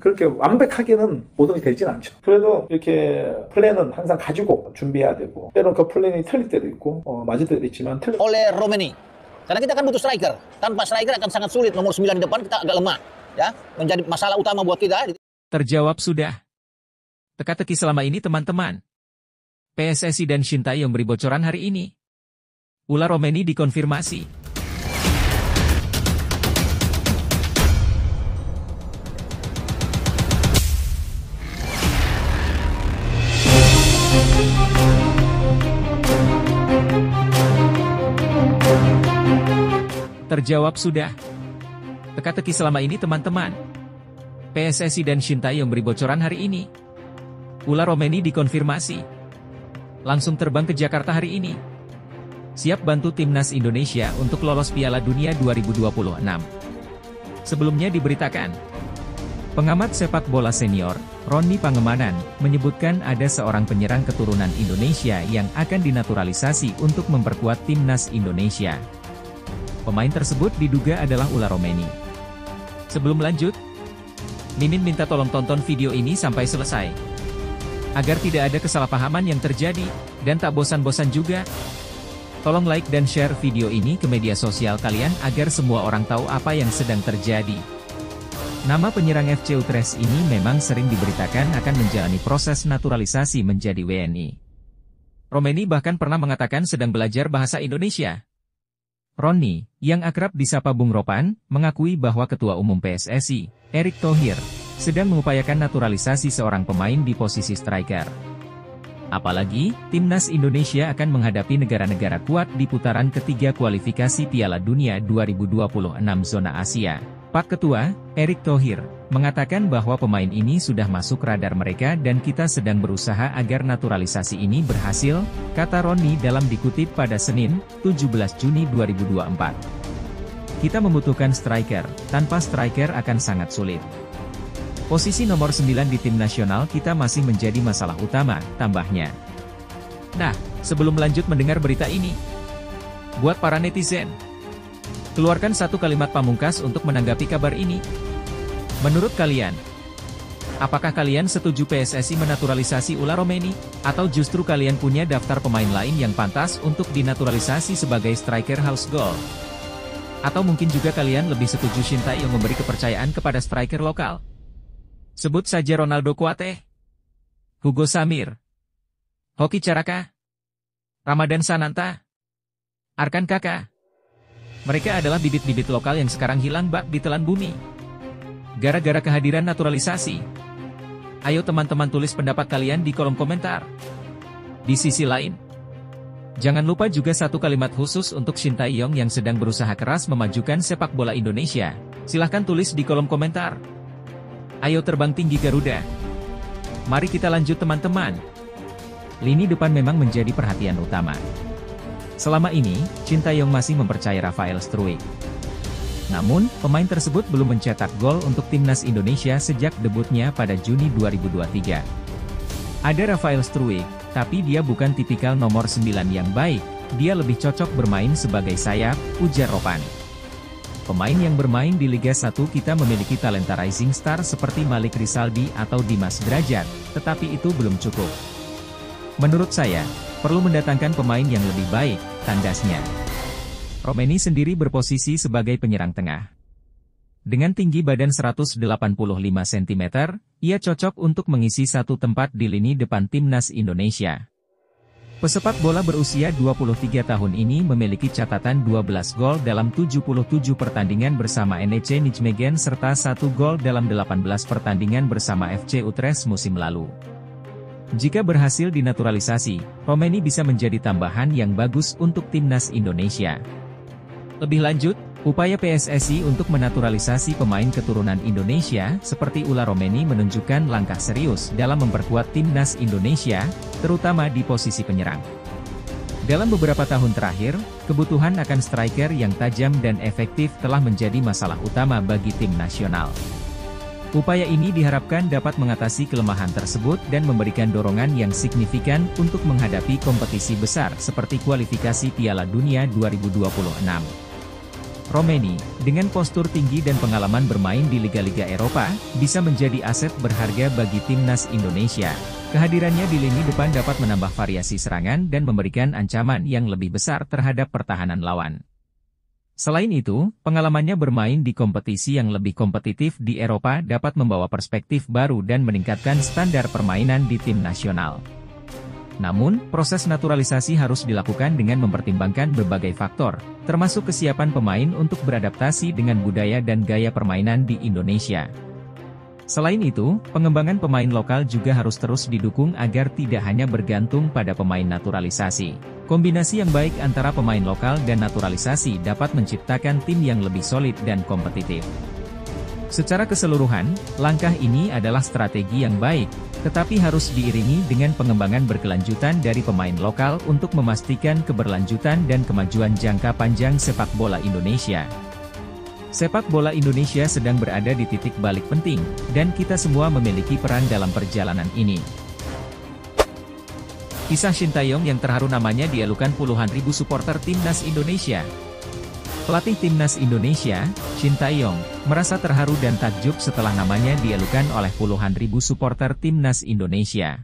그렇게 완벽하게는 모든 게 되진 않죠. 그래도 이렇게 플랜은 항상 가지고 준비해야 되고, 때로는 그 플랜이 틀릴 때도 있고, 맞을 때도 있지만 oleh Romeni. Karena kita kan butuh striker. Tanpa striker akan sangat sulit. Nomor 9 di depan kita agak lemah, ya. Menjadi masalah utama buat kita. Terjawab sudah. Teka-teki selama ini teman-teman. PSSI dan Shin Tae-yong beri bocoran hari ini. Ulah Romeni dikonfirmasi. Terjawab sudah. Teka-teki selama ini teman-teman. PSSI dan Shin Tae-yong beri bocoran hari ini. Ulah Romeni dikonfirmasi. Langsung terbang ke Jakarta hari ini. Siap bantu timnas Indonesia untuk lolos Piala Dunia 2026. Sebelumnya diberitakan, pengamat sepak bola senior, Roni Pangemanan, menyebutkan ada seorang penyerang keturunan Indonesia yang akan dinaturalisasi untuk memperkuat timnas Indonesia. Pemain tersebut diduga adalah Ulah Romeni. Sebelum lanjut, Mimin minta tolong tonton video ini sampai selesai. Agar tidak ada kesalahpahaman yang terjadi, dan tak bosan-bosan juga. Tolong like dan share video ini ke media sosial kalian agar semua orang tahu apa yang sedang terjadi. Nama penyerang FC Utrecht ini memang sering diberitakan akan menjalani proses naturalisasi menjadi WNI. Romeni bahkan pernah mengatakan sedang belajar bahasa Indonesia. Roni, yang akrab disapa Bung Ropan, mengakui bahwa Ketua Umum PSSI, Erick Thohir, sedang mengupayakan naturalisasi seorang pemain di posisi striker. Apalagi, timnas Indonesia akan menghadapi negara-negara kuat di putaran ketiga kualifikasi Piala Dunia 2026 zona Asia. Pak Ketua, Erick Thohir, mengatakan bahwa pemain ini sudah masuk radar mereka dan kita sedang berusaha agar naturalisasi ini berhasil, kata Roni dalam dikutip pada Senin, 17 Juni 2024. Kita membutuhkan striker, tanpa striker akan sangat sulit. Posisi nomor 9 di tim nasional kita masih menjadi masalah utama, tambahnya. Nah, sebelum lanjut mendengar berita ini, buat para netizen, keluarkan satu kalimat pamungkas untuk menanggapi kabar ini. Menurut kalian, apakah kalian setuju PSSI menaturalisasi Ulah Romeni, atau justru kalian punya daftar pemain lain yang pantas untuk dinaturalisasi sebagai striker house goal? Atau mungkin juga kalian lebih setuju Shin Tae-yong memberi kepercayaan kepada striker lokal? Sebut saja Ronaldo Kuate, Hugo Samir, Hoki Caraka, Ramadan Sananta, Arkan Kaka. Mereka adalah bibit-bibit lokal yang sekarang hilang bak di telan bumi. Gara-gara kehadiran naturalisasi. Ayo teman-teman tulis pendapat kalian di kolom komentar. Di sisi lain, jangan lupa juga satu kalimat khusus untuk Shin Tae-yong yang sedang berusaha keras memajukan sepak bola Indonesia. Silahkan tulis di kolom komentar. Ayo terbang tinggi Garuda. Mari kita lanjut teman-teman. Lini depan memang menjadi perhatian utama. Selama ini, Shin Tae-yong masih mempercayai Rafael Struijk. Namun, pemain tersebut belum mencetak gol untuk timnas Indonesia sejak debutnya pada Juni 2023. Ada Rafael Struijk, tapi dia bukan tipikal nomor 9 yang baik, dia lebih cocok bermain sebagai sayap, ujar Ropan. Pemain yang bermain di Liga 1 kita memiliki talenta rising star seperti Malik Rizaldi atau Dimas Derajat, tetapi itu belum cukup. Menurut saya, perlu mendatangkan pemain yang lebih baik, tandasnya. Romeni sendiri berposisi sebagai penyerang tengah. Dengan tinggi badan 185 cm, ia cocok untuk mengisi satu tempat di lini depan timnas Indonesia. Pesepak bola berusia 23 tahun ini memiliki catatan 12 gol dalam 77 pertandingan bersama NEC Nijmegen serta 1 gol dalam 18 pertandingan bersama FC Utrecht musim lalu. Jika berhasil dinaturalisasi, Romeni bisa menjadi tambahan yang bagus untuk timnas Indonesia. Lebih lanjut, upaya PSSI untuk menaturalisasi pemain keturunan Indonesia seperti Ulah Romeni menunjukkan langkah serius dalam memperkuat timnas Indonesia, terutama di posisi penyerang. Dalam beberapa tahun terakhir, kebutuhan akan striker yang tajam dan efektif telah menjadi masalah utama bagi tim nasional. Upaya ini diharapkan dapat mengatasi kelemahan tersebut dan memberikan dorongan yang signifikan untuk menghadapi kompetisi besar seperti kualifikasi Piala Dunia 2026. Romeni, dengan postur tinggi dan pengalaman bermain di liga-liga Eropa, bisa menjadi aset berharga bagi timnas Indonesia. Kehadirannya di lini depan dapat menambah variasi serangan dan memberikan ancaman yang lebih besar terhadap pertahanan lawan. Selain itu, pengalamannya bermain di kompetisi yang lebih kompetitif di Eropa dapat membawa perspektif baru dan meningkatkan standar permainan di tim nasional. Namun, proses naturalisasi harus dilakukan dengan mempertimbangkan berbagai faktor, termasuk kesiapan pemain untuk beradaptasi dengan budaya dan gaya permainan di Indonesia. Selain itu, pengembangan pemain lokal juga harus terus didukung agar tidak hanya bergantung pada pemain naturalisasi. Kombinasi yang baik antara pemain lokal dan naturalisasi dapat menciptakan tim yang lebih solid dan kompetitif. Secara keseluruhan, langkah ini adalah strategi yang baik, tetapi harus diiringi dengan pengembangan berkelanjutan dari pemain lokal untuk memastikan keberlanjutan dan kemajuan jangka panjang sepak bola Indonesia. Sepak bola Indonesia sedang berada di titik balik penting, dan kita semua memiliki peran dalam perjalanan ini. Kisah Shin Tae-yong yang terharu namanya dielukan puluhan ribu supporter timnas Indonesia. Pelatih timnas Indonesia, Shin Tae-yong, merasa terharu dan takjub setelah namanya dielukan oleh puluhan ribu supporter timnas Indonesia.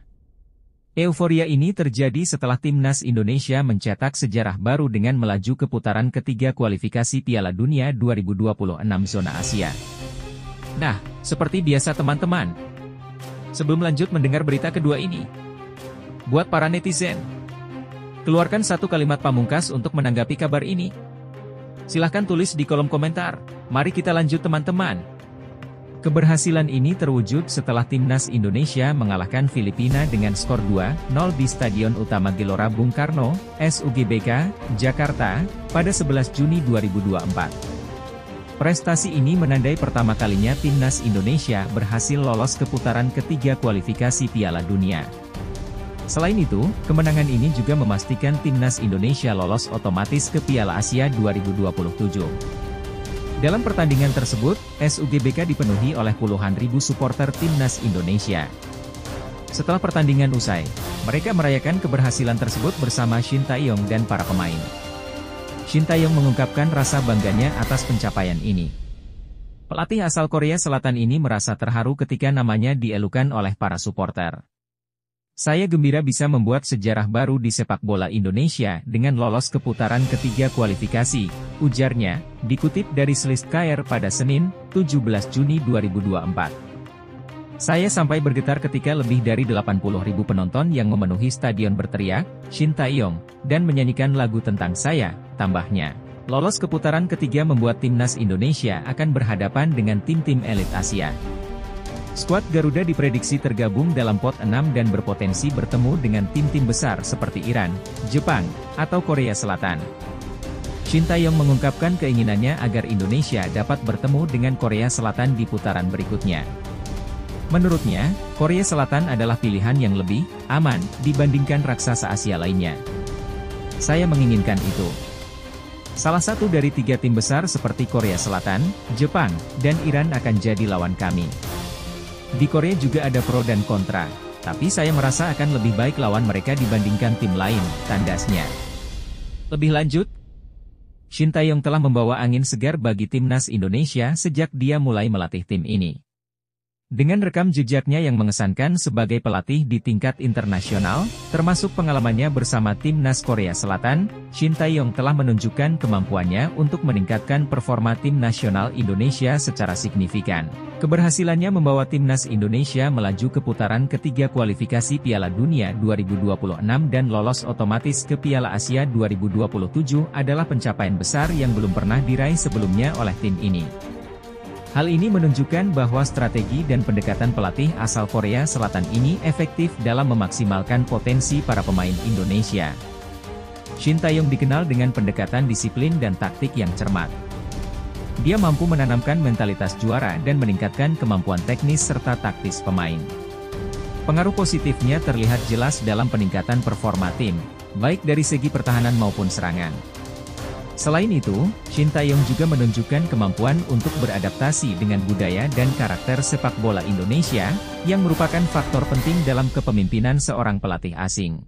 Euforia ini terjadi setelah timnas Indonesia mencetak sejarah baru dengan melaju ke putaran ketiga kualifikasi Piala Dunia 2026 zona Asia. Nah, seperti biasa teman-teman, sebelum lanjut mendengar berita kedua ini, buat para netizen, keluarkan satu kalimat pamungkas untuk menanggapi kabar ini. Silahkan tulis di kolom komentar. Mari kita lanjut teman-teman. Keberhasilan ini terwujud setelah timnas Indonesia mengalahkan Filipina dengan skor 2-0 di Stadion Utama Gelora Bung Karno, SUGBK, Jakarta, pada 11 Juni 2024. Prestasi ini menandai pertama kalinya timnas Indonesia berhasil lolos ke putaran ketiga kualifikasi Piala Dunia. Selain itu, kemenangan ini juga memastikan timnas Indonesia lolos otomatis ke Piala Asia 2027. Dalam pertandingan tersebut, SUGBK dipenuhi oleh puluhan ribu supporter timnas Indonesia. Setelah pertandingan usai, mereka merayakan keberhasilan tersebut bersama Shin Tae-yong dan para pemain. Shin Tae-yong mengungkapkan rasa bangganya atas pencapaian ini. Pelatih asal Korea Selatan ini merasa terharu ketika namanya dielukan oleh para supporter. Saya gembira bisa membuat sejarah baru di sepak bola Indonesia dengan lolos ke putaran ketiga kualifikasi, ujarnya, dikutip dari Slistkaer pada Senin, 17 Juni 2024. Saya sampai bergetar ketika lebih dari 80.000 penonton yang memenuhi stadion berteriak, Shin Tae-yong, dan menyanyikan lagu tentang saya, tambahnya. Lolos ke putaran ketiga membuat timnas Indonesia akan berhadapan dengan tim-tim elit Asia. Skuad Garuda diprediksi tergabung dalam pot 6 dan berpotensi bertemu dengan tim-tim besar seperti Iran, Jepang, atau Korea Selatan. Shin Tae-yong mengungkapkan keinginannya agar Indonesia dapat bertemu dengan Korea Selatan di putaran berikutnya. Menurutnya, Korea Selatan adalah pilihan yang lebih aman dibandingkan raksasa Asia lainnya. Saya menginginkan itu. Salah satu dari 3 tim besar seperti Korea Selatan, Jepang, dan Iran akan jadi lawan kami. Di Korea juga ada pro dan kontra, tapi saya merasa akan lebih baik lawan mereka dibandingkan tim lain, tandasnya. Lebih lanjut, Shin Tae-yong telah membawa angin segar bagi timnas Indonesia sejak dia mulai melatih tim ini. Dengan rekam jejaknya yang mengesankan sebagai pelatih di tingkat internasional, termasuk pengalamannya bersama timnas Korea Selatan, Shin Tae-yong telah menunjukkan kemampuannya untuk meningkatkan performa tim nasional Indonesia secara signifikan. Keberhasilannya membawa timnas Indonesia melaju ke putaran ketiga kualifikasi Piala Dunia 2026 dan lolos otomatis ke Piala Asia 2027 adalah pencapaian besar yang belum pernah diraih sebelumnya oleh tim ini. Hal ini menunjukkan bahwa strategi dan pendekatan pelatih asal Korea Selatan ini efektif dalam memaksimalkan potensi para pemain Indonesia. Shin Tae-yong dikenal dengan pendekatan disiplin dan taktik yang cermat. Dia mampu menanamkan mentalitas juara dan meningkatkan kemampuan teknis serta taktis pemain. Pengaruh positifnya terlihat jelas dalam peningkatan performa tim, baik dari segi pertahanan maupun serangan. Selain itu, Shin Tae-yong juga menunjukkan kemampuan untuk beradaptasi dengan budaya dan karakter sepak bola Indonesia, yang merupakan faktor penting dalam kepemimpinan seorang pelatih asing.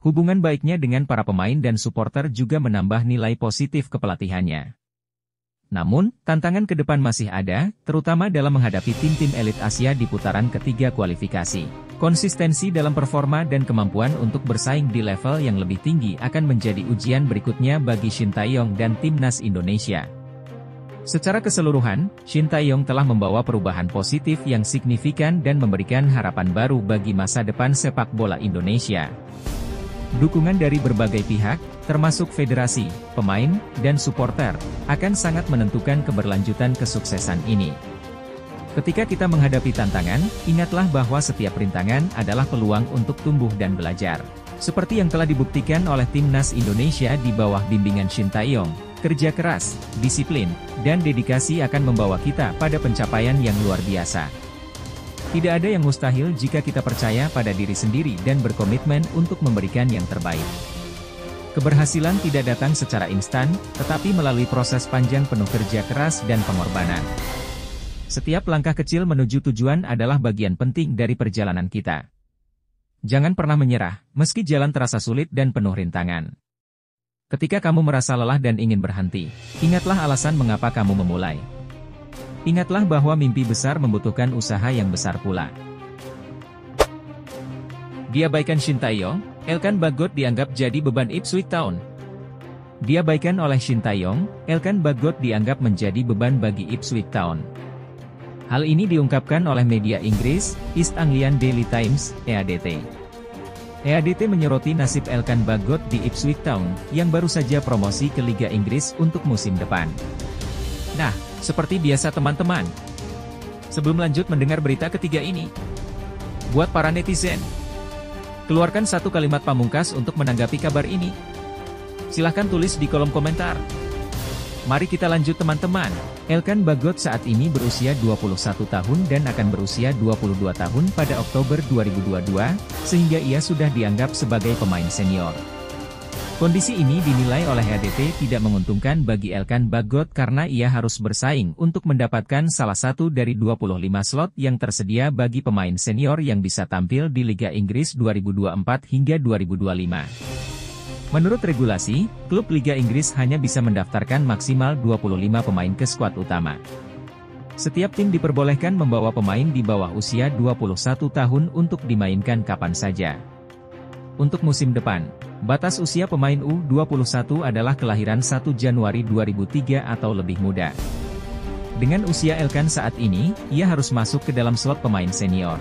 Hubungan baiknya dengan para pemain dan supporter juga menambah nilai positif kepelatihannya. Namun, tantangan ke depan masih ada, terutama dalam menghadapi tim-tim elit Asia di putaran ketiga kualifikasi. Konsistensi dalam performa dan kemampuan untuk bersaing di level yang lebih tinggi akan menjadi ujian berikutnya bagi Shin Tae-yong dan timnas Indonesia. Secara keseluruhan, Shin Tae-yong telah membawa perubahan positif yang signifikan dan memberikan harapan baru bagi masa depan sepak bola Indonesia. Dukungan dari berbagai pihak, termasuk federasi, pemain, dan supporter, akan sangat menentukan keberlanjutan kesuksesan ini. Ketika kita menghadapi tantangan, ingatlah bahwa setiap rintangan adalah peluang untuk tumbuh dan belajar. Seperti yang telah dibuktikan oleh timnas Indonesia di bawah bimbingan Shin Tae-yong, kerja keras, disiplin, dan dedikasi akan membawa kita pada pencapaian yang luar biasa. Tidak ada yang mustahil jika kita percaya pada diri sendiri dan berkomitmen untuk memberikan yang terbaik. Keberhasilan tidak datang secara instan, tetapi melalui proses panjang penuh kerja keras dan pengorbanan. Setiap langkah kecil menuju tujuan adalah bagian penting dari perjalanan kita. Jangan pernah menyerah, meski jalan terasa sulit dan penuh rintangan. Ketika kamu merasa lelah dan ingin berhenti, ingatlah alasan mengapa kamu memulai. Ingatlah bahwa mimpi besar membutuhkan usaha yang besar pula. Diabaikan Shin Tae-yong, Elkan Bagot dianggap jadi beban Ipswich Town. Diabaikan oleh Shin Tae-yong, Elkan Bagot dianggap menjadi beban bagi Ipswich Town. Hal ini diungkapkan oleh media Inggris, East Anglian Daily Times, EADT. EADT menyoroti nasib Elkan Bagot di Ipswich Town, yang baru saja promosi ke Liga Inggris untuk musim depan. Nah, seperti biasa teman-teman, sebelum lanjut mendengar berita ketiga ini, buat para netizen, keluarkan satu kalimat pamungkas untuk menanggapi kabar ini. Silahkan tulis di kolom komentar. Mari kita lanjut teman-teman. Elkan Bagot saat ini berusia 21 tahun dan akan berusia 22 tahun pada Oktober 2022, sehingga ia sudah dianggap sebagai pemain senior. Kondisi ini dinilai oleh EADT tidak menguntungkan bagi Elkan Bagot karena ia harus bersaing untuk mendapatkan salah satu dari 25 slot yang tersedia bagi pemain senior yang bisa tampil di Liga Inggris 2024 hingga 2025. Menurut regulasi, klub Liga Inggris hanya bisa mendaftarkan maksimal 25 pemain ke skuad utama. Setiap tim diperbolehkan membawa pemain di bawah usia 21 tahun untuk dimainkan kapan saja. Untuk musim depan, batas usia pemain U21 adalah kelahiran 1 Januari 2003 atau lebih muda. Dengan usia Elkan saat ini, ia harus masuk ke dalam slot pemain senior.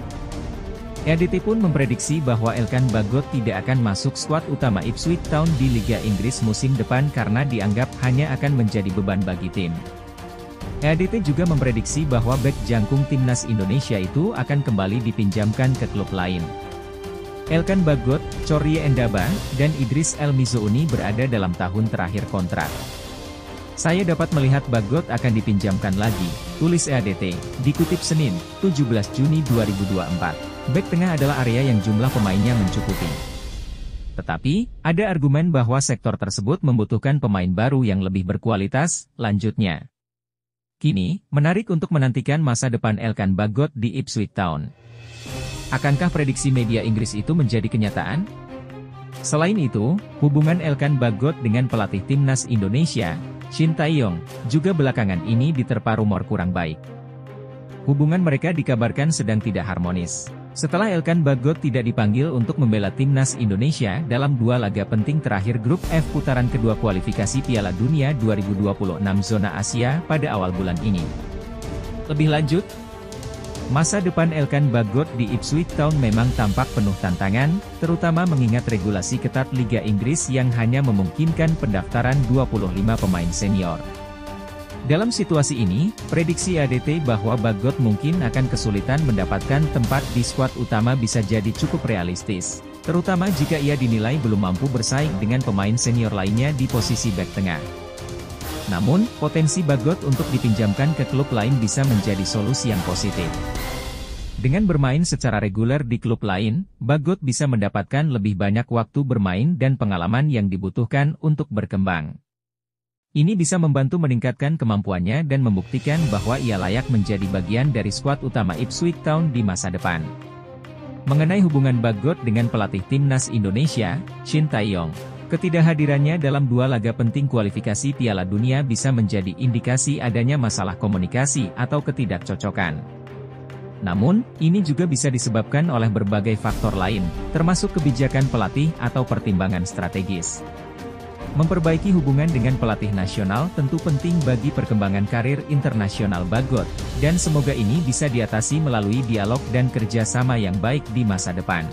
EADT pun memprediksi bahwa Elkan Bagot tidak akan masuk skuad utama Ipswich Town di Liga Inggris musim depan karena dianggap hanya akan menjadi beban bagi tim. EADT juga memprediksi bahwa bek jangkung timnas Indonesia itu akan kembali dipinjamkan ke klub lain. Elkan Bagot, Corrie Endaba, dan Idris El Mizouni berada dalam tahun terakhir kontrak. Saya dapat melihat Bagot akan dipinjamkan lagi, tulis EADT, dikutip Senin, 17 Juni 2024. Bek tengah adalah area yang jumlah pemainnya mencukupi. Tetapi, ada argumen bahwa sektor tersebut membutuhkan pemain baru yang lebih berkualitas, lanjutnya. Kini, menarik untuk menantikan masa depan Elkan Bagot di Ipswich Town. Akankah prediksi media Inggris itu menjadi kenyataan? Selain itu, hubungan Elkan Bagot dengan pelatih timnas Indonesia, Shin Tae-yong, juga belakangan ini diterpa rumor kurang baik. Hubungan mereka dikabarkan sedang tidak harmonis. Setelah Elkan Bagot tidak dipanggil untuk membela timnas Indonesia dalam 2 laga penting terakhir grup F putaran kedua kualifikasi Piala Dunia 2026 zona Asia pada awal bulan ini. Lebih lanjut, masa depan Elkan Bagot di Ipswich Town memang tampak penuh tantangan, terutama mengingat regulasi ketat Liga Inggris yang hanya memungkinkan pendaftaran 25 pemain senior. Dalam situasi ini, prediksi EADT bahwa Bagot mungkin akan kesulitan mendapatkan tempat di skuad utama bisa jadi cukup realistis, terutama jika ia dinilai belum mampu bersaing dengan pemain senior lainnya di posisi bek tengah. Namun, potensi Bagot untuk dipinjamkan ke klub lain bisa menjadi solusi yang positif. Dengan bermain secara reguler di klub lain, Bagot bisa mendapatkan lebih banyak waktu bermain dan pengalaman yang dibutuhkan untuk berkembang. Ini bisa membantu meningkatkan kemampuannya dan membuktikan bahwa ia layak menjadi bagian dari skuad utama Ipswich Town di masa depan. Mengenai hubungan Bagot dengan pelatih timnas Indonesia, Shin Tae-yong, Ketidakhadirannya dalam 2 laga penting kualifikasi Piala Dunia bisa menjadi indikasi adanya masalah komunikasi atau ketidakcocokan. Namun, ini juga bisa disebabkan oleh berbagai faktor lain, termasuk kebijakan pelatih atau pertimbangan strategis. Memperbaiki hubungan dengan pelatih nasional tentu penting bagi perkembangan karir internasional Bagot, dan semoga ini bisa diatasi melalui dialog dan kerjasama yang baik di masa depan.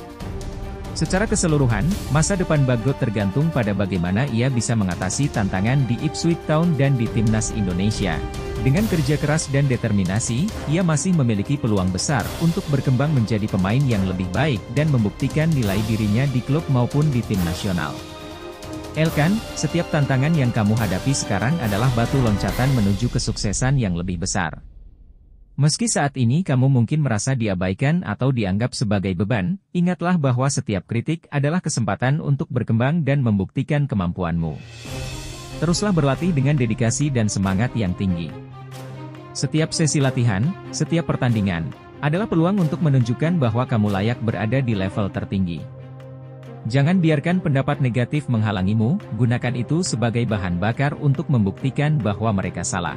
Secara keseluruhan, masa depan Bagot tergantung pada bagaimana ia bisa mengatasi tantangan di Ipswich Town dan di Timnas Indonesia. Dengan kerja keras dan determinasi, ia masih memiliki peluang besar untuk berkembang menjadi pemain yang lebih baik dan membuktikan nilai dirinya di klub maupun di tim nasional. Elkan, setiap tantangan yang kamu hadapi sekarang adalah batu loncatan menuju kesuksesan yang lebih besar. Meski saat ini kamu mungkin merasa diabaikan atau dianggap sebagai beban, ingatlah bahwa setiap kritik adalah kesempatan untuk berkembang dan membuktikan kemampuanmu. Teruslah berlatih dengan dedikasi dan semangat yang tinggi. Setiap sesi latihan, setiap pertandingan, adalah peluang untuk menunjukkan bahwa kamu layak berada di level tertinggi. Jangan biarkan pendapat negatif menghalangimu, gunakan itu sebagai bahan bakar untuk membuktikan bahwa mereka salah.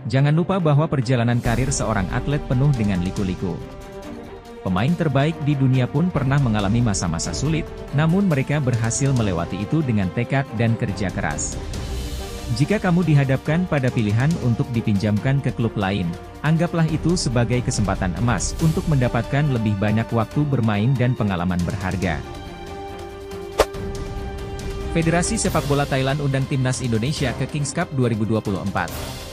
Jangan lupa bahwa perjalanan karir seorang atlet penuh dengan liku-liku. Pemain terbaik di dunia pun pernah mengalami masa-masa sulit, namun mereka berhasil melewati itu dengan tekad dan kerja keras. Jika kamu dihadapkan pada pilihan untuk dipinjamkan ke klub lain, anggaplah itu sebagai kesempatan emas untuk mendapatkan lebih banyak waktu bermain dan pengalaman berharga. Federasi Sepak Bola Thailand undang Timnas Indonesia ke Kings Cup 2024.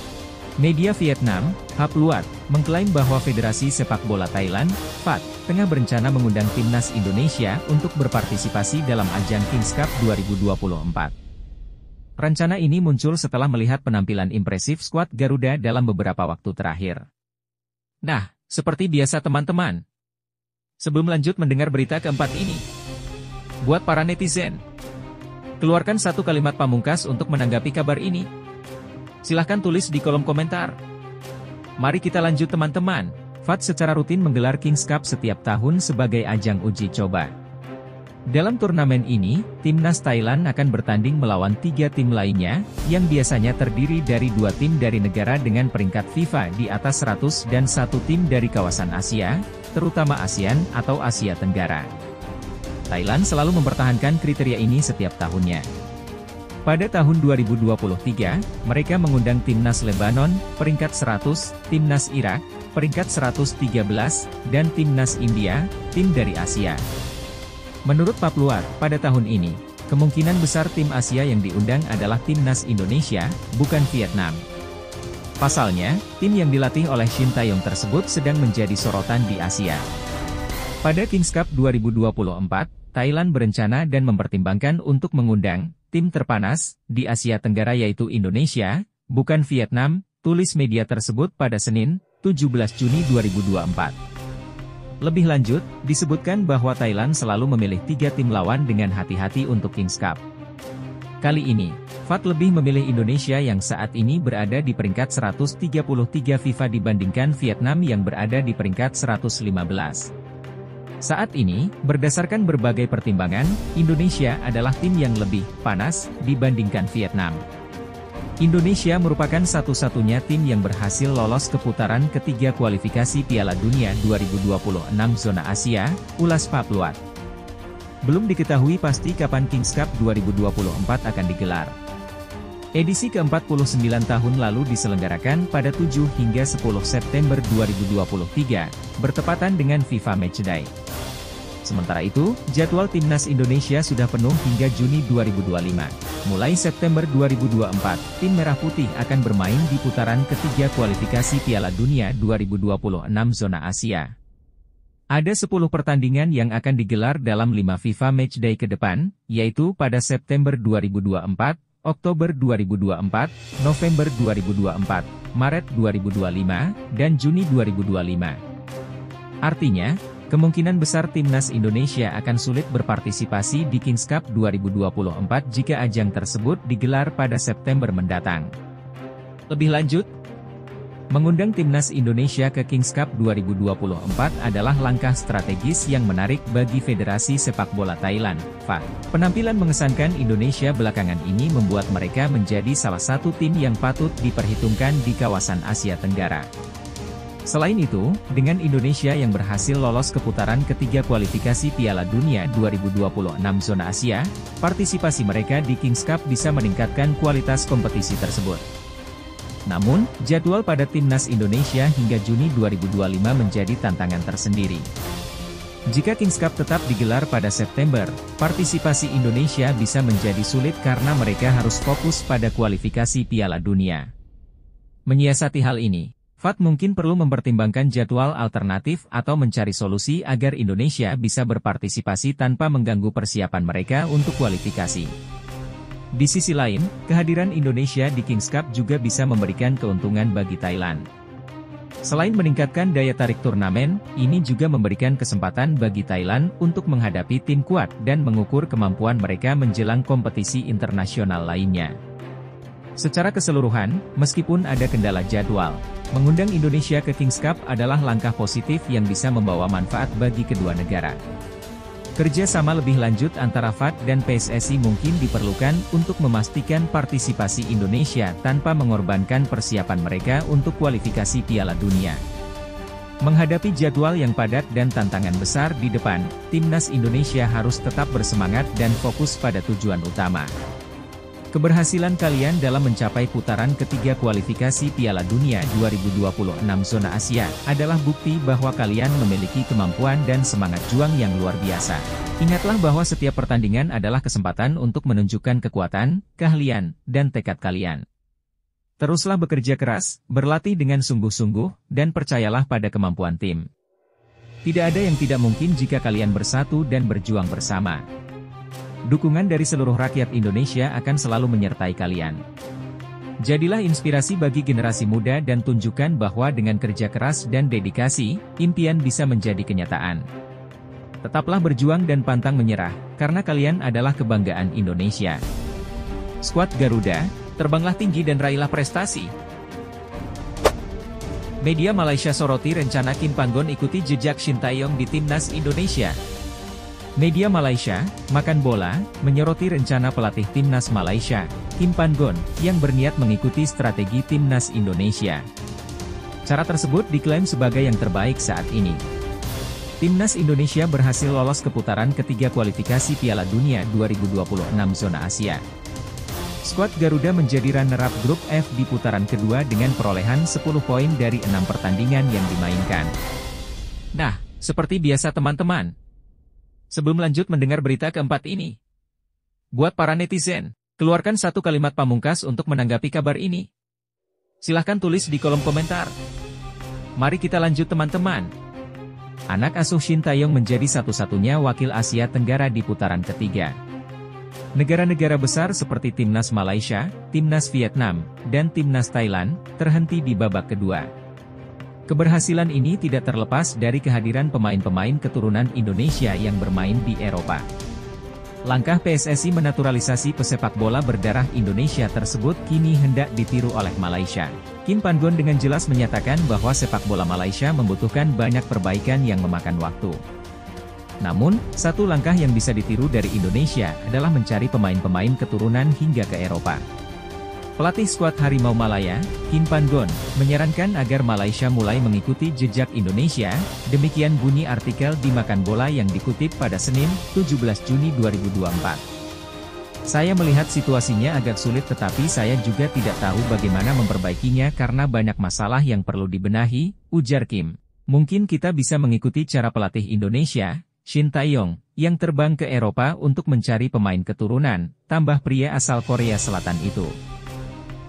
Media Vietnam, Hap Luat, mengklaim bahwa Federasi Sepak Bola Thailand, FAT, tengah berencana mengundang Timnas Indonesia untuk berpartisipasi dalam ajang Kings Cup 2024. Rencana ini muncul setelah melihat penampilan impresif skuad Garuda dalam beberapa waktu terakhir. Nah, seperti biasa teman-teman. Sebelum lanjut mendengar berita keempat ini, buat para netizen, keluarkan satu kalimat pamungkas untuk menanggapi kabar ini. Silahkan tulis di kolom komentar. Mari kita lanjut teman-teman. FAT secara rutin menggelar Kings Cup setiap tahun sebagai ajang uji coba. Dalam turnamen ini, Timnas Thailand akan bertanding melawan 3 tim lainnya, yang biasanya terdiri dari 2 tim dari negara dengan peringkat FIFA di atas 100 dan 1 tim dari kawasan Asia, terutama ASEAN atau Asia Tenggara. Thailand selalu mempertahankan kriteria ini setiap tahunnya. Pada tahun 2023, mereka mengundang Timnas Lebanon, peringkat 100, Timnas Irak, peringkat 113, dan Timnas India, tim dari Asia. Menurut Papluat, pada tahun ini, kemungkinan besar tim Asia yang diundang adalah Timnas Indonesia, bukan Vietnam. Pasalnya, tim yang dilatih oleh Shin Tae-yong tersebut sedang menjadi sorotan di Asia. Pada Kings Cup 2024, Thailand berencana dan mempertimbangkan untuk mengundang tim terpanas di Asia Tenggara yaitu Indonesia, bukan Vietnam, tulis media tersebut pada Senin, 17 Juni 2024. Lebih lanjut, disebutkan bahwa Thailand selalu memilih 3 tim lawan dengan hati-hati untuk Kings Cup. Kali ini, FAT lebih memilih Indonesia yang saat ini berada di peringkat 133 FIFA dibandingkan Vietnam yang berada di peringkat 115. Saat ini, berdasarkan berbagai pertimbangan, Indonesia adalah tim yang lebih panas dibandingkan Vietnam. Indonesia merupakan satu-satunya tim yang berhasil lolos ke putaran ketiga kualifikasi Piala Dunia 2026 zona Asia, ulas Papluat. Belum diketahui pasti kapan Kings Cup 2024 akan digelar. Edisi ke-49 tahun lalu diselenggarakan pada 7 hingga 10 September 2023, bertepatan dengan FIFA Matchday. Sementara itu, jadwal Timnas Indonesia sudah penuh hingga Juni 2025. Mulai September 2024, tim Merah Putih akan bermain di putaran ketiga kualifikasi Piala Dunia 2026 zona Asia. Ada 10 pertandingan yang akan digelar dalam 5 FIFA Matchday ke depan, yaitu pada September 2024, Oktober 2024, November 2024, Maret 2025, dan Juni 2025. Artinya, kemungkinan besar Timnas Indonesia akan sulit berpartisipasi di Kings Cup 2024 jika ajang tersebut digelar pada September mendatang. Lebih lanjut, Mengundang timnas Indonesia ke Kings Cup 2024 adalah langkah strategis yang menarik bagi Federasi Sepak Bola Thailand, FAT. Penampilan mengesankan Indonesia belakangan ini membuat mereka menjadi salah satu tim yang patut diperhitungkan di kawasan Asia Tenggara. Selain itu, dengan Indonesia yang berhasil lolos ke putaran ketiga kualifikasi Piala Dunia 2026 zona Asia, partisipasi mereka di Kings Cup bisa meningkatkan kualitas kompetisi tersebut. Namun, jadwal pada timnas Indonesia hingga Juni 2025 menjadi tantangan tersendiri. Jika Kings Cup tetap digelar pada September, partisipasi Indonesia bisa menjadi sulit karena mereka harus fokus pada kualifikasi Piala Dunia. Menyiasati hal ini, FAT mungkin perlu mempertimbangkan jadwal alternatif atau mencari solusi agar Indonesia bisa berpartisipasi tanpa mengganggu persiapan mereka untuk kualifikasi. Di sisi lain, kehadiran Indonesia di Kings Cup juga bisa memberikan keuntungan bagi Thailand. Selain meningkatkan daya tarik turnamen, ini juga memberikan kesempatan bagi Thailand untuk menghadapi tim kuat dan mengukur kemampuan mereka menjelang kompetisi internasional lainnya. Secara keseluruhan, meskipun ada kendala jadwal, mengundang Indonesia ke Kings Cup adalah langkah positif yang bisa membawa manfaat bagi kedua negara. Kerja sama lebih lanjut antara FAT dan PSSI mungkin diperlukan untuk memastikan partisipasi Indonesia tanpa mengorbankan persiapan mereka untuk kualifikasi Piala Dunia. Menghadapi jadwal yang padat dan tantangan besar di depan, timnas Indonesia harus tetap bersemangat dan fokus pada tujuan utama. Keberhasilan kalian dalam mencapai putaran ketiga kualifikasi Piala Dunia 2026 zona Asia adalah bukti bahwa kalian memiliki kemampuan dan semangat juang yang luar biasa. Ingatlah bahwa setiap pertandingan adalah kesempatan untuk menunjukkan kekuatan, keahlian, dan tekad kalian. Teruslah bekerja keras, berlatih dengan sungguh-sungguh, dan percayalah pada kemampuan tim. Tidak ada yang tidak mungkin jika kalian bersatu dan berjuang bersama. Dukungan dari seluruh rakyat Indonesia akan selalu menyertai kalian. Jadilah inspirasi bagi generasi muda dan tunjukkan bahwa dengan kerja keras dan dedikasi, impian bisa menjadi kenyataan. Tetaplah berjuang dan pantang menyerah, karena kalian adalah kebanggaan Indonesia. Skuad Garuda, terbanglah tinggi dan raihlah prestasi. Media Malaysia soroti rencana Kim Panggon ikuti jejak Shin Tae-yong di Timnas Indonesia. Media Malaysia, Makan Bola, menyoroti rencana pelatih Timnas Malaysia, Kim Panggon, yang berniat mengikuti strategi Timnas Indonesia. Cara tersebut diklaim sebagai yang terbaik saat ini. Timnas Indonesia berhasil lolos ke putaran ketiga kualifikasi Piala Dunia 2026 zona Asia. Skuad Garuda menjadi runner-up grup F di putaran kedua dengan perolehan 10 poin dari 6 pertandingan yang dimainkan. Nah, seperti biasa teman-teman. Sebelum lanjut mendengar berita keempat ini, buat para netizen, keluarkan satu kalimat pamungkas untuk menanggapi kabar ini. Silahkan tulis di kolom komentar. Mari kita lanjut teman-teman. Anak asuh Shin Tae-yong menjadi satu-satunya wakil Asia Tenggara di putaran ketiga. Negara-negara besar seperti Timnas Malaysia, Timnas Vietnam, dan Timnas Thailand, terhenti di babak kedua. Keberhasilan ini tidak terlepas dari kehadiran pemain-pemain keturunan Indonesia yang bermain di Eropa. Langkah PSSI menaturalisasi pesepak bola berdarah Indonesia tersebut kini hendak ditiru oleh Malaysia. Kim Panggon dengan jelas menyatakan bahwa sepak bola Malaysia membutuhkan banyak perbaikan yang memakan waktu. Namun, satu langkah yang bisa ditiru dari Indonesia adalah mencari pemain-pemain keturunan hingga ke Eropa. Pelatih skuad Harimau Malaya, Kim Panggon, menyarankan agar Malaysia mulai mengikuti jejak Indonesia, demikian bunyi artikel di Makan Bola yang dikutip pada Senin, 17 Juni 2024. Saya melihat situasinya agak sulit tetapi saya juga tidak tahu bagaimana memperbaikinya karena banyak masalah yang perlu dibenahi, ujar Kim. Mungkin kita bisa mengikuti cara pelatih Indonesia, Shin Tae-yong, yang terbang ke Eropa untuk mencari pemain keturunan, tambah pria asal Korea Selatan itu.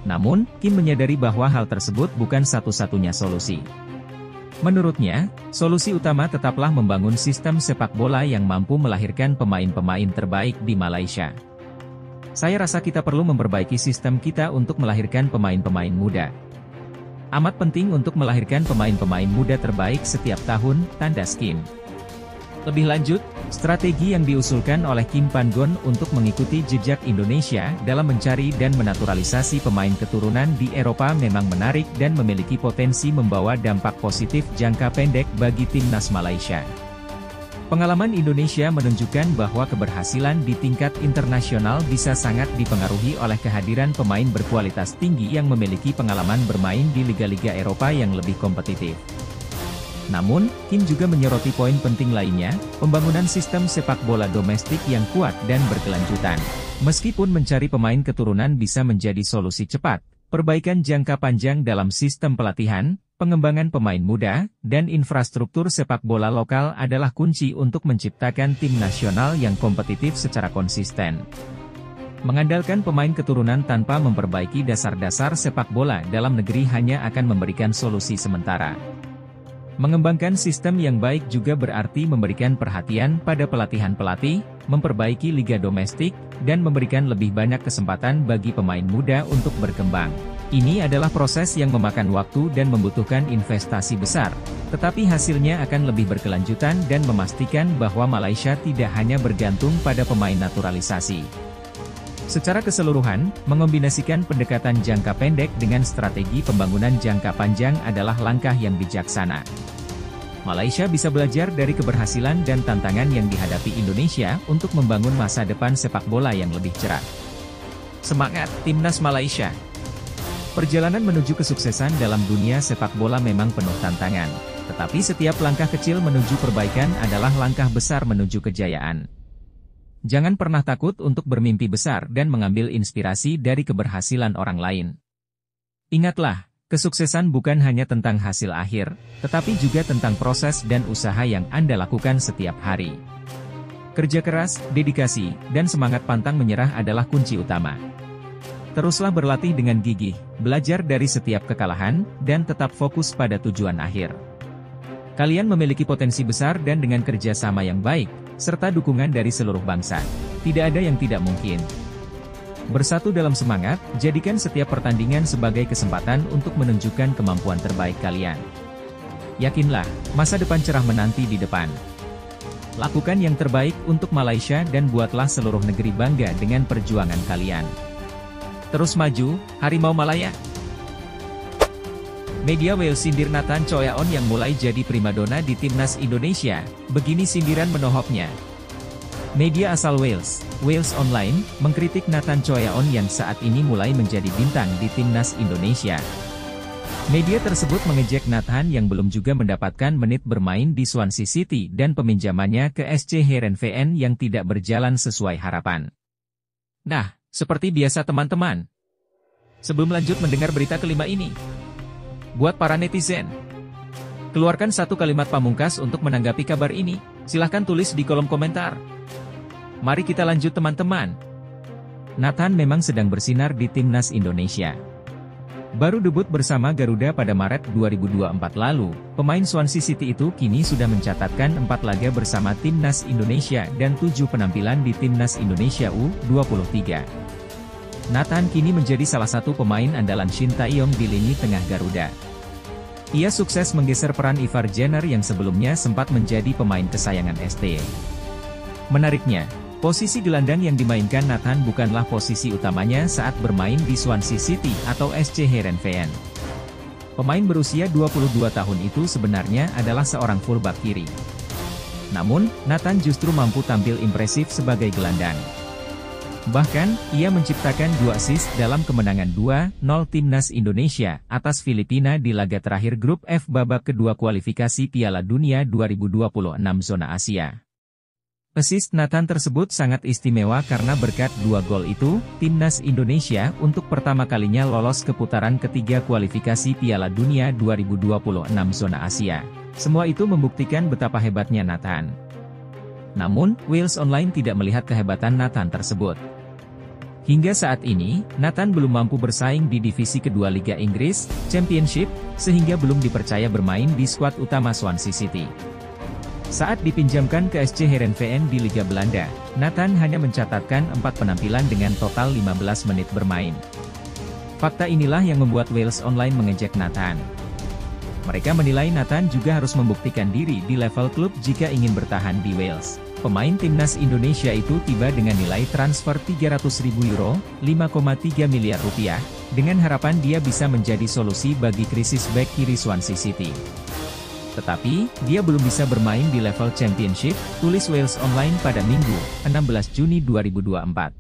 Namun, Kim menyadari bahwa hal tersebut bukan satu-satunya solusi. Menurutnya, solusi utama tetaplah membangun sistem sepak bola yang mampu melahirkan pemain-pemain terbaik di Malaysia. Saya rasa kita perlu memperbaiki sistem kita untuk melahirkan pemain-pemain muda. Amat penting untuk melahirkan pemain-pemain muda terbaik setiap tahun, tandas Kim. Lebih lanjut, strategi yang diusulkan oleh Kim Pan-gon untuk mengikuti jejak Indonesia dalam mencari dan menaturalisasi pemain keturunan di Eropa memang menarik dan memiliki potensi membawa dampak positif jangka pendek bagi timnas Malaysia. Pengalaman Indonesia menunjukkan bahwa keberhasilan di tingkat internasional bisa sangat dipengaruhi oleh kehadiran pemain berkualitas tinggi yang memiliki pengalaman bermain di liga-liga Eropa yang lebih kompetitif. Namun, Kim juga menyoroti poin penting lainnya, pembangunan sistem sepak bola domestik yang kuat dan berkelanjutan. Meskipun mencari pemain keturunan bisa menjadi solusi cepat, perbaikan jangka panjang dalam sistem pelatihan, pengembangan pemain muda, dan infrastruktur sepak bola lokal adalah kunci untuk menciptakan tim nasional yang kompetitif secara konsisten. Mengandalkan pemain keturunan tanpa memperbaiki dasar-dasar sepak bola dalam negeri hanya akan memberikan solusi sementara. Mengembangkan sistem yang baik juga berarti memberikan perhatian pada pelatihan pelatih, memperbaiki liga domestik, dan memberikan lebih banyak kesempatan bagi pemain muda untuk berkembang. Ini adalah proses yang memakan waktu dan membutuhkan investasi besar, tetapi hasilnya akan lebih berkelanjutan dan memastikan bahwa Malaysia tidak hanya bergantung pada pemain naturalisasi. Secara keseluruhan, mengombinasikan pendekatan jangka pendek dengan strategi pembangunan jangka panjang adalah langkah yang bijaksana. Malaysia bisa belajar dari keberhasilan dan tantangan yang dihadapi Indonesia untuk membangun masa depan sepak bola yang lebih cerah. Semangat, Timnas Malaysia! Perjalanan menuju kesuksesan dalam dunia sepak bola memang penuh tantangan, tetapi setiap langkah kecil menuju perbaikan adalah langkah besar menuju kejayaan. Jangan pernah takut untuk bermimpi besar dan mengambil inspirasi dari keberhasilan orang lain. Ingatlah, kesuksesan bukan hanya tentang hasil akhir, tetapi juga tentang proses dan usaha yang Anda lakukan setiap hari. Kerja keras, dedikasi, dan semangat pantang menyerah adalah kunci utama. Teruslah berlatih dengan gigih, belajar dari setiap kekalahan, dan tetap fokus pada tujuan akhir. Kalian memiliki potensi besar dan dengan kerja sama yang baik, serta dukungan dari seluruh bangsa, tidak ada yang tidak mungkin. Bersatu dalam semangat, jadikan setiap pertandingan sebagai kesempatan untuk menunjukkan kemampuan terbaik kalian. Yakinlah, masa depan cerah menanti di depan. Lakukan yang terbaik untuk Malaysia dan buatlah seluruh negeri bangga dengan perjuangan kalian. Terus maju, Harimau Malaya! Media Wales sindir Nathan Choyaon yang mulai jadi primadona di timnas Indonesia, begini sindiran menohoknya. Media asal Wales, Wales Online, mengkritik Nathan Choyaon yang saat ini mulai menjadi bintang di timnas Indonesia. Media tersebut mengejek Nathan yang belum juga mendapatkan menit bermain di Swansea City dan peminjamannya ke SC Heerenveen yang tidak berjalan sesuai harapan. Nah, seperti biasa teman-teman, sebelum lanjut mendengar berita kelima ini, buat para netizen, keluarkan satu kalimat pamungkas untuk menanggapi kabar ini, silahkan tulis di kolom komentar. Mari kita lanjut teman-teman. Nathan memang sedang bersinar di timnas Indonesia. Baru debut bersama Garuda pada Maret 2024 lalu, pemain Swansea City itu kini sudah mencatatkan 4 laga bersama timnas Indonesia dan 7 penampilan di timnas Indonesia U23. Nathan kini menjadi salah satu pemain andalan Shin Tae-yong di lini tengah Garuda. Ia sukses menggeser peran Ivar Jenner yang sebelumnya sempat menjadi pemain kesayangan ST. Menariknya, posisi gelandang yang dimainkan Nathan bukanlah posisi utamanya saat bermain di Swansea City atau SC Heerenveen. Pemain berusia 22 tahun itu sebenarnya adalah seorang fullback kiri. Namun, Nathan justru mampu tampil impresif sebagai gelandang. Bahkan, ia menciptakan 2 assist dalam kemenangan 2-0 timnas Indonesia atas Filipina di laga terakhir grup F babak kedua kualifikasi Piala Dunia 2026 zona Asia. Assist Nathan tersebut sangat istimewa karena berkat 2 gol itu, timnas Indonesia untuk pertama kalinya lolos ke putaran ketiga kualifikasi Piala Dunia 2026 zona Asia. Semua itu membuktikan betapa hebatnya Nathan. Namun, Wales Online tidak melihat kehebatan Nathan tersebut. Hingga saat ini, Nathan belum mampu bersaing di divisi kedua Liga Inggris, Championship, sehingga belum dipercaya bermain di skuad utama Swansea City. Saat dipinjamkan ke SC Heerenveen di Liga Belanda, Nathan hanya mencatatkan 4 penampilan dengan total 15 menit bermain. Fakta inilah yang membuat Wales Online mengejek Nathan. Mereka menilai Nathan juga harus membuktikan diri di level klub jika ingin bertahan di Wales. Pemain timnas Indonesia itu tiba dengan nilai transfer €300.000, 5,3 miliar rupiah, dengan harapan dia bisa menjadi solusi bagi krisis bek kiri Swansea City. Tetapi, dia belum bisa bermain di level Championship, tulis Wales Online pada Minggu, 16 Juni 2024.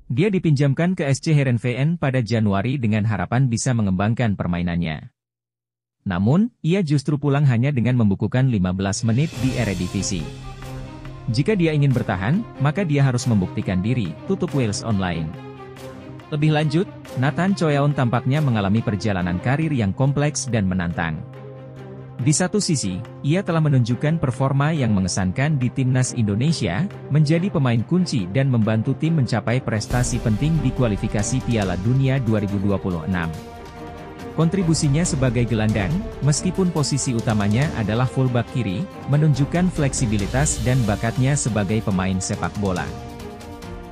Dia dipinjamkan ke SC Heerenveen pada Januari dengan harapan bisa mengembangkan permainannya. Namun, ia justru pulang hanya dengan membukukan 15 menit di Eredivisie. Jika dia ingin bertahan, maka dia harus membuktikan diri, tutup Wales Online. Lebih lanjut, Nathan Choeon tampaknya mengalami perjalanan karir yang kompleks dan menantang. Di satu sisi, ia telah menunjukkan performa yang mengesankan di timnas Indonesia, menjadi pemain kunci dan membantu tim mencapai prestasi penting di kualifikasi Piala Dunia 2026. Kontribusinya sebagai gelandang, meskipun posisi utamanya adalah fullback kiri, menunjukkan fleksibilitas dan bakatnya sebagai pemain sepak bola.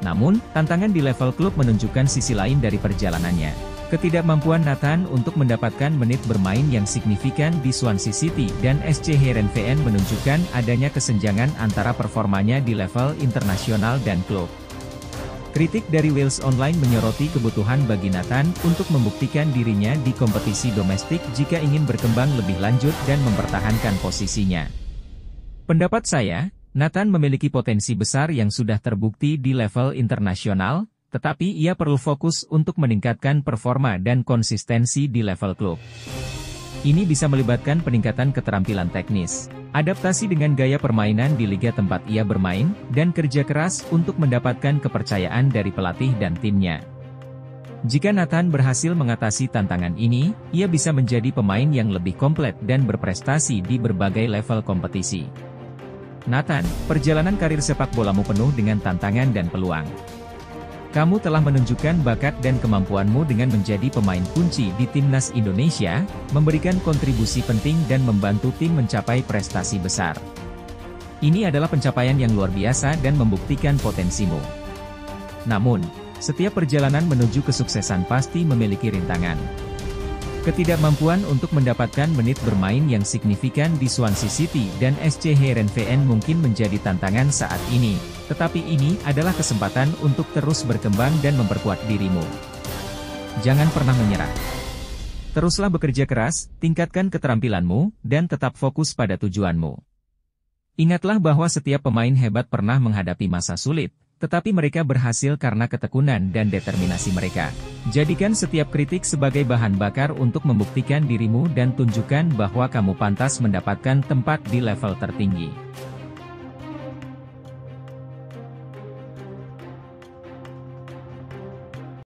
Namun, tantangan di level klub menunjukkan sisi lain dari perjalanannya. Ketidakmampuan Nathan untuk mendapatkan menit bermain yang signifikan di Swansea City dan SC Heerenveen menunjukkan adanya kesenjangan antara performanya di level internasional dan klub. Kritik dari Wales Online menyoroti kebutuhan bagi Nathan untuk membuktikan dirinya di kompetisi domestik jika ingin berkembang lebih lanjut dan mempertahankan posisinya. Pendapat saya, Nathan memiliki potensi besar yang sudah terbukti di level internasional, tetapi ia perlu fokus untuk meningkatkan performa dan konsistensi di level klub. Ini bisa melibatkan peningkatan keterampilan teknis, adaptasi dengan gaya permainan di liga tempat ia bermain, dan kerja keras untuk mendapatkan kepercayaan dari pelatih dan timnya. Jika Nathan berhasil mengatasi tantangan ini, ia bisa menjadi pemain yang lebih komplit dan berprestasi di berbagai level kompetisi. Nathan, perjalanan karir sepak bolamu penuh dengan tantangan dan peluang. Kamu telah menunjukkan bakat dan kemampuanmu dengan menjadi pemain kunci di timnas Indonesia, memberikan kontribusi penting dan membantu tim mencapai prestasi besar. Ini adalah pencapaian yang luar biasa dan membuktikan potensimu. Namun, setiap perjalanan menuju kesuksesan pasti memiliki rintangan. Ketidakmampuan untuk mendapatkan menit bermain yang signifikan di Swansea City dan SC Heerenveen mungkin menjadi tantangan saat ini, tetapi ini adalah kesempatan untuk terus berkembang dan memperkuat dirimu. Jangan pernah menyerah. Teruslah bekerja keras, tingkatkan keterampilanmu, dan tetap fokus pada tujuanmu. Ingatlah bahwa setiap pemain hebat pernah menghadapi masa sulit, tetapi mereka berhasil karena ketekunan dan determinasi mereka. Jadikan setiap kritik sebagai bahan bakar untuk membuktikan dirimu dan tunjukkan bahwa kamu pantas mendapatkan tempat di level tertinggi.